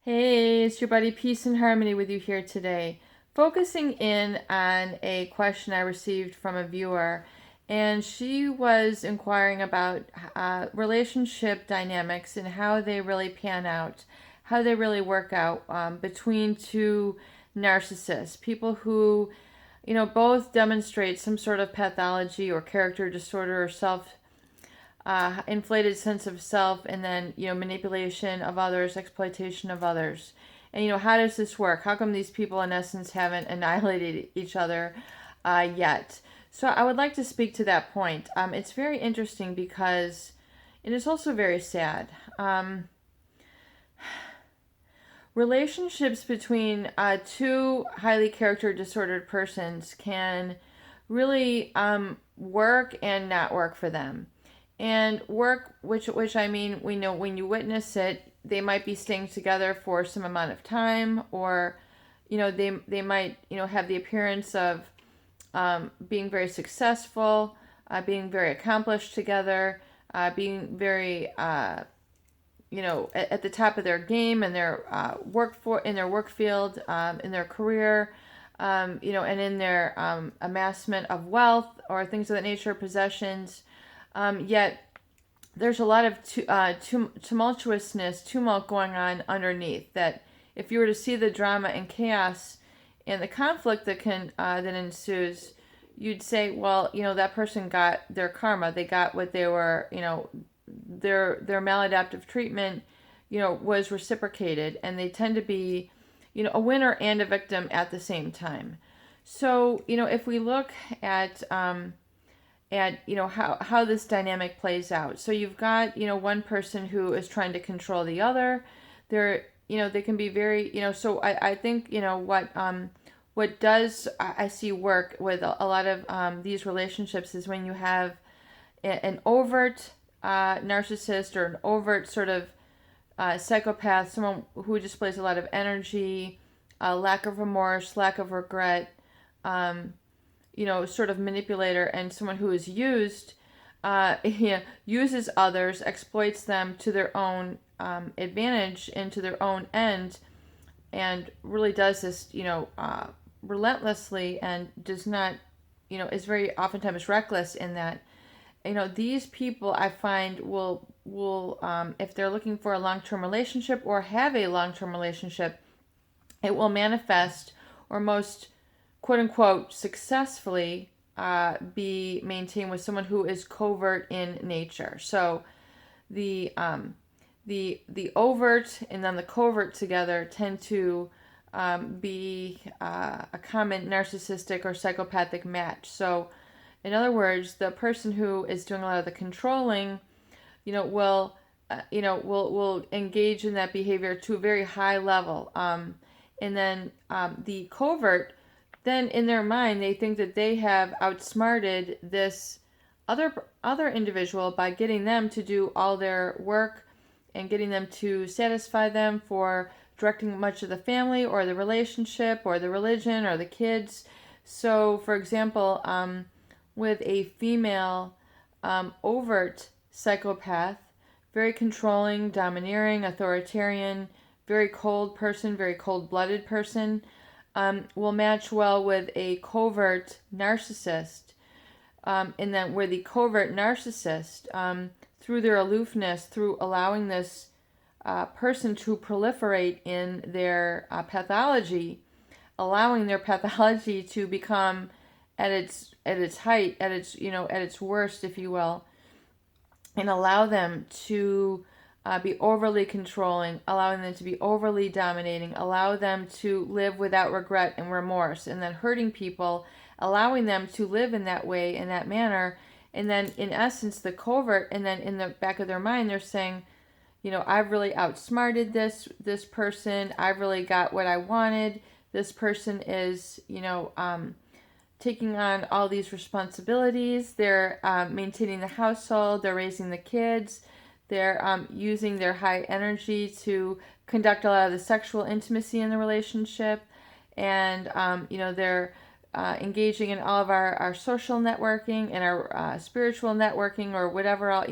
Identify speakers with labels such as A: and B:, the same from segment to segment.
A: Hey, it's your buddy Peace and Harmony with you here today. Focusing in on a question I received from a viewer, and she was inquiring about relationship dynamics and how they really pan out, how they really work out between two narcissists, people who, both demonstrate some sort of pathology or character disorder or inflated sense of self, and then manipulation of others, exploitation of others. And how does this work? How come these people in essence haven't annihilated each other yet? So I would like to speak to that point. It's very interesting because it is also very sad. Relationships between two highly character disordered persons can really work and not work for them. And work, which I mean, we know when you witness it, they might be staying together for some amount of time, or they might have the appearance of being very successful, being very accomplished together, being very at the top of their game in their in their work field, in their career, and in their amassment of wealth or things of that nature, possessions. Yet there's a lot of tumult going on underneath. That if you were to see the drama and chaos and the conflict that ensues, you'd say, well, that person got their karma. They got what they were, their maladaptive treatment, was reciprocated, and they tend to be, a winner and a victim at the same time. So, if we look at how this dynamic plays out. So you've got one person who is trying to control the other. They can be very So I think what does I see work with a lot of these relationships is when you have an overt narcissist, or an overt sort of psychopath, someone who displays a lot of energy, lack of remorse, lack of regret, sort of manipulator, and someone who is used, uses others, exploits them to their own advantage and to their own end, and really does this, relentlessly, and does not, is very oftentimes reckless in that. These people I find will if they're looking for a long-term relationship or have a long-term relationship, it will manifest, or most quote unquote successfully be maintained with someone who is covert in nature. So the overt and then the covert together tend to be a common narcissistic or psychopathic match. So in other words, the person who is doing a lot of the controlling, will engage in that behavior to a very high level, and then the covert, then in their mind they think that they have outsmarted this other individual by getting them to do all their work and getting them to satisfy them for directing much of the family or the relationship or the religion or the kids. So for example, with a female overt psychopath, very controlling, domineering, authoritarian, very cold person, very cold-blooded person, will match well with a covert narcissist. And then where the covert narcissist, through their aloofness, through allowing this person to proliferate in their pathology, allowing their pathology to become at its height, at its worst, if you will, and allow them to be overly controlling, allowing them to be overly dominating, allow them to live without regret and remorse, and then hurting people, allowing them to live in that way, in that manner, and then in essence the covert, and then in the back of their mind they're saying, I've really outsmarted this person, I've really got what I wanted, this person is, taking on all these responsibilities. They're maintaining the household. They're raising the kids. They're using their high energy to conduct a lot of the sexual intimacy in the relationship. And, they're engaging in all of our social networking and our spiritual networking, or whatever,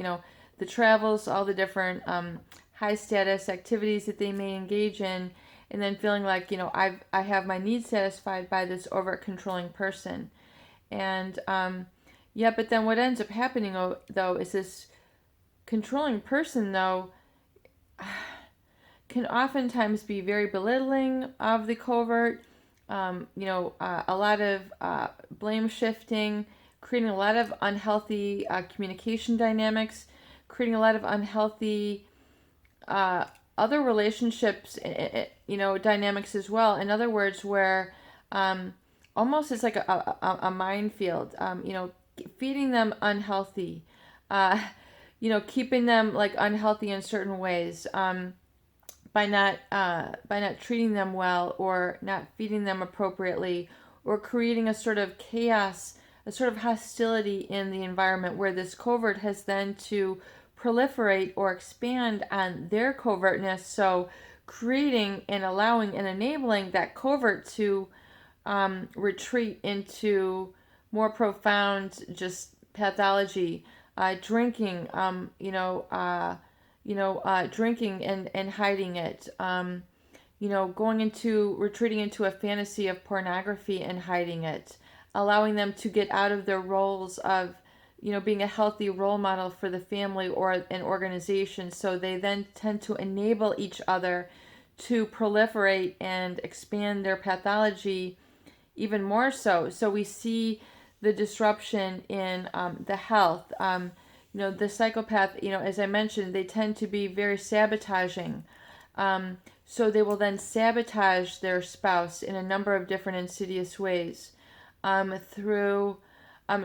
A: the travels, all the different high status activities that they may engage in, and then feeling like, I have my needs satisfied by this overt controlling person. And yeah, but then what ends up happening though is this controlling person though can oftentimes be very belittling of the covert, a lot of blame shifting, creating a lot of unhealthy communication dynamics, creating a lot of unhealthy other relationships, dynamics as well. In other words, where almost it's like a minefield, feeding them unhealthy, keeping them like unhealthy in certain ways, by not treating them well, or not feeding them appropriately, or creating a sort of chaos, a sort of hostility in the environment where this covert has then to proliferate or expand on their covertness. So creating and allowing and enabling that covert to retreat into more profound just pathology, drinking, drinking and hiding it, retreating into a fantasy of pornography and hiding it, allowing them to get out of their roles of, being a healthy role model for the family or an organization. So they then tend to enable each other to proliferate and expand their pathology even more so. So we see the disruption in the health. The psychopath, as I mentioned, they tend to be very sabotaging. So they will then sabotage their spouse in a number of different insidious ways, through a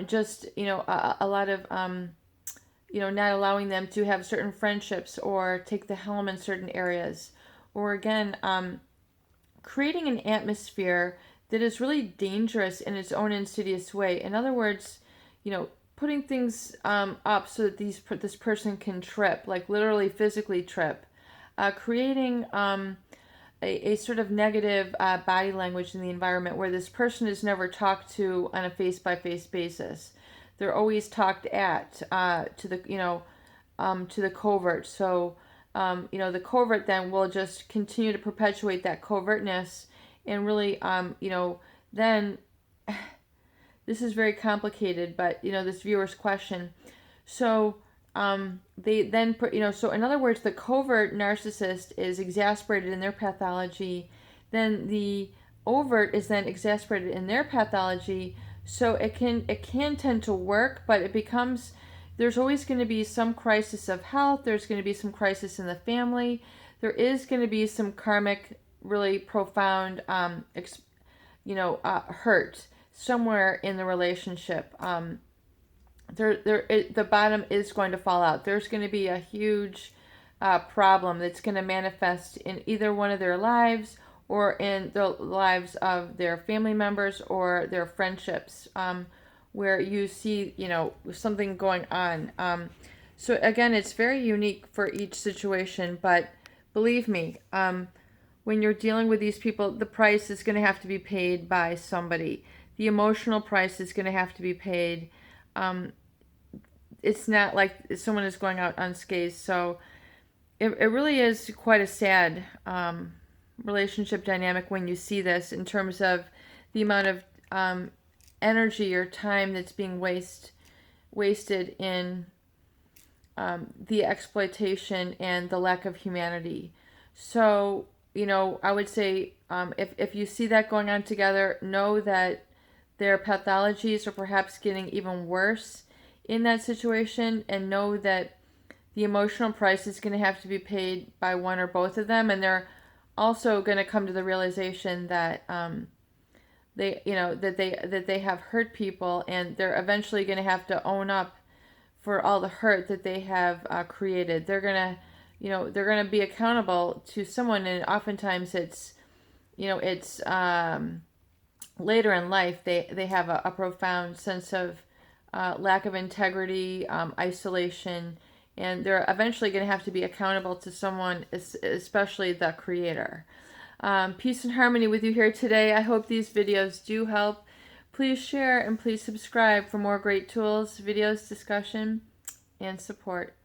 A: lot of, not allowing them to have certain friendships or take the helm in certain areas. Or again, creating an atmosphere that is really dangerous in its own insidious way. In other words, putting things up so that this person can trip, like literally physically trip, creating a sort of negative body language in the environment where this person is never talked to on a face-by-face basis. They're always talked at to the covert. So the covert then will just continue to perpetuate that covertness, and really then. This is very complicated, but this viewer's question. So they then put, so in other words, the covert narcissist is exasperated in their pathology. Then the overt is then exasperated in their pathology. So it can tend to work, but it becomes, there's always going to be some crisis of health. There's going to be some crisis in the family. There is going to be some karmic, really profound, hurt somewhere in the relationship. The bottom is going to fall out. There's going to be a huge problem that's going to manifest in either one of their lives, or in the lives of their family members or their friendships, where you see, something going on. So again, it's very unique for each situation, but believe me, when you're dealing with these people, the price is going to have to be paid by somebody. The emotional price is going to have to be paid. It's not like someone is going out unscathed. So it really is quite a sad relationship dynamic when you see this, in terms of the amount of energy or time that's being wasted in the exploitation and the lack of humanity. So, I would say, if you see that going on together, know that their pathologies are perhaps getting even worse in that situation, and know that the emotional price is going to have to be paid by one or both of them. And they're also going to come to the realization that they have hurt people, and they're eventually going to have to own up for all the hurt that they have created. They're going to be accountable to someone, and oftentimes it's later in life, they have a profound sense of lack of integrity, isolation, and they're eventually going to have to be accountable to someone, especially the creator. Peace and harmony with you here today. I hope these videos do help. Please share and please subscribe for more great tools, videos, discussion, and support.